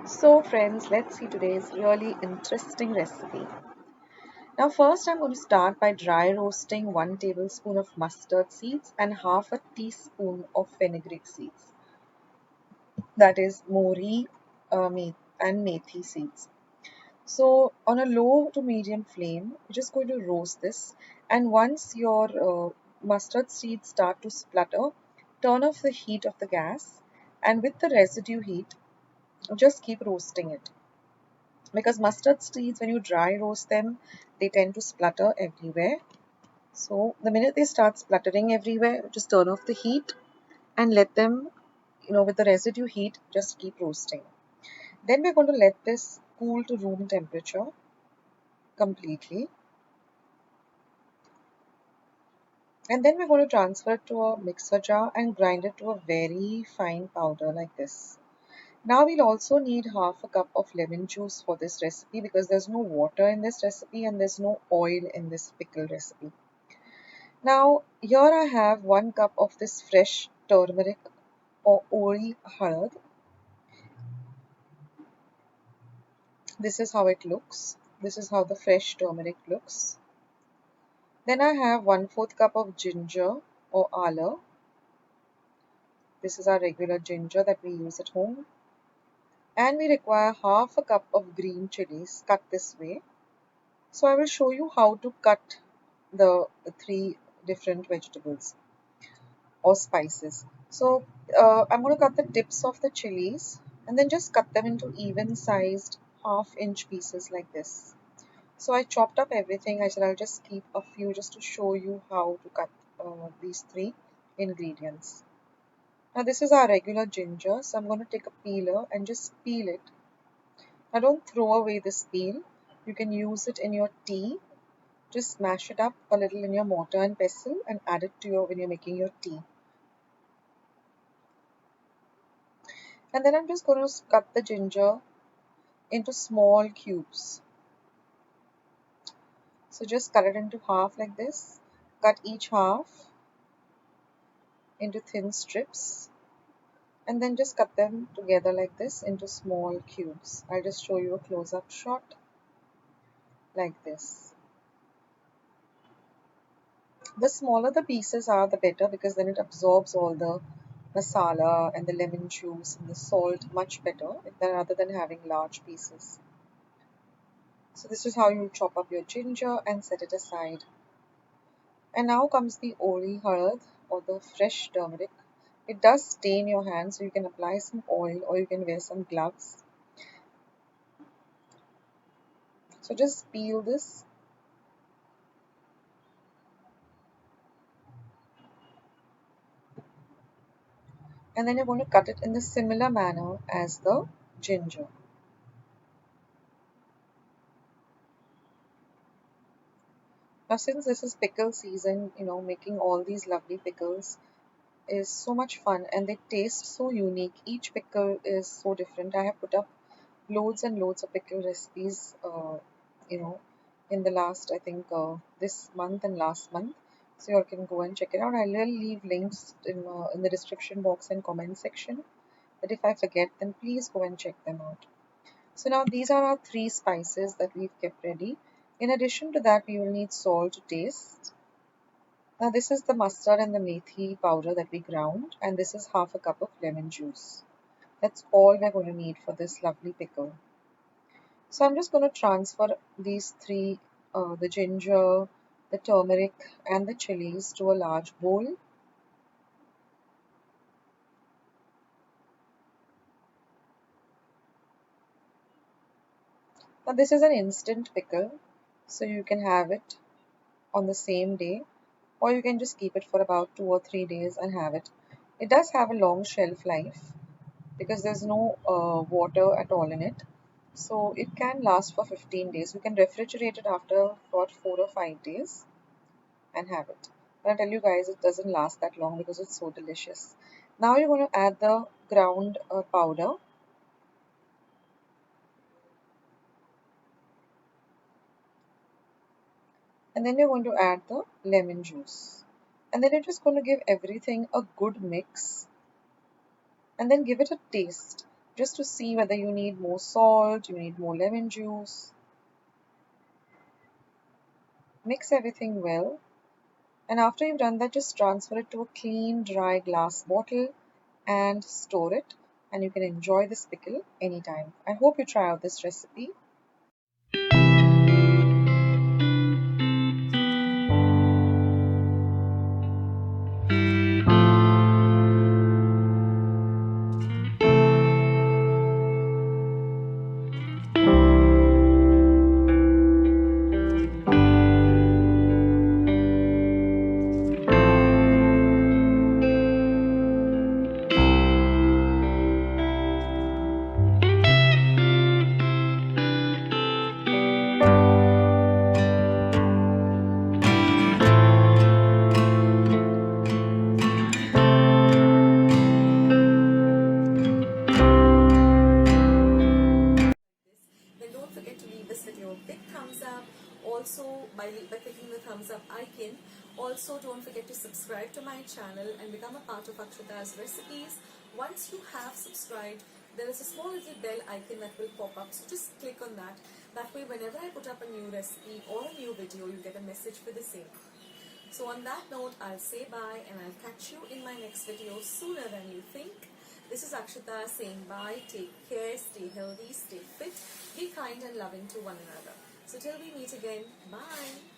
So friends, let's see today's really interesting recipe. Now first I'm going to start by dry roasting 1 tablespoon of mustard seeds and half a teaspoon of fenugreek seeds. That is mori and methi seeds. So on a low to medium flame, you're just going to roast this, and once your mustard seeds start to splutter, turn off the heat of the gas, and with the residue heat, just keep roasting it. Because mustard seeds, when you dry roast them, they tend to splutter everywhere. So the minute they start spluttering everywhere, just turn off the heat and let them, with the residue heat, just keep roasting. Then we're going to let this cool to room temperature completely, and then we're going to transfer it to a mixer jar and grind it to a very fine powder like this. Now we'll also need half a cup of lemon juice for this recipe because there's no water in this recipe and there's no oil in this pickle recipe. Now here I have 1 cup of this fresh turmeric or ori halad. This is how it looks. This is how the fresh turmeric looks. Then I have 1/4 cup of ginger or Olya. This is our regular ginger that we use at home. And we require half a cup of green chilies cut this way. So I will show you how to cut the 3 different vegetables or spices. So I'm going to cut the tips of the chilies and then just cut them into even sized half-inch pieces like this. So I chopped up everything. I said I'll just keep a few just to show you how to cut these 3 ingredients. Now this is our regular ginger, so I'm going to take a peeler and just peel it. Now don't throw away this peel. You can use it in your tea. Just smash it up a little in your mortar and pestle and add it to your when you're making your tea. And then I'm just going to cut the ginger into small cubes. So just cut it into half like this. Cut each half into thin strips and then just cut them together like this into small cubes. I'll just show you a close-up shot like this. The smaller the pieces are, the better, because then it absorbs all the masala and the lemon juice and the salt much better rather than having large pieces. So this is how you chop up your ginger and set it aside. And now comes the ori halad or the fresh turmeric. It does stain your hands, so you can apply some oil or you can wear some gloves. So just peel this. And then you're going to cut it in the similar manner as the ginger. Now since this is pickle season, making all these lovely pickles is so much fun and they taste so unique. Each pickle is so different. I have put up loads and loads of pickle recipes, you know, in the last, I think, this month and last month. So you all can go and check it out. I will leave links in the description box and comment section. But if I forget, then please go and check them out. So now these are our 3 spices that we've kept ready. In addition to that, we will need salt to taste. Now this is the mustard and the methi powder that we ground, and this is half a cup of lemon juice. That's all we're going to need for this lovely pickle. So I'm just going to transfer these 3, the ginger, the turmeric and the chilies, to a large bowl. Now this is an instant pickle, so you can have it on the same day, or you can just keep it for about 2 or 3 days and have it. It does have a long shelf life because there's no water at all in it. So it can last for 15 days. You can refrigerate it after about 4 or 5 days and have it. But I tell you guys, it doesn't last that long because it's so delicious. Now you're going to add the ground powder. And then you're going to add the lemon juice. And then you're just going to give everything a good mix. And then give it a taste. just to see whether you need more salt, you need more lemon juice. Mix everything well, and after you've done that, just transfer it to a clean, dry glass bottle and store it, and you can enjoy this pickle anytime. I hope you try out this recipe. Then don't forget to leave this video a big thumbs up. Also, by clicking the thumbs up icon. Also, don't forget to subscribe to my channel and become a part of Akshata's recipes. Once you have subscribed, there is a small little bell icon that will pop up. So just click on that. That way, whenever I put up a new recipe or a new video, you get a message for the same. So on that note, I'll say bye and I'll catch you in my next video sooner than you think. This is Akshata saying bye, take care, stay healthy, stay fit, be kind and loving to one another. So till we meet again, bye.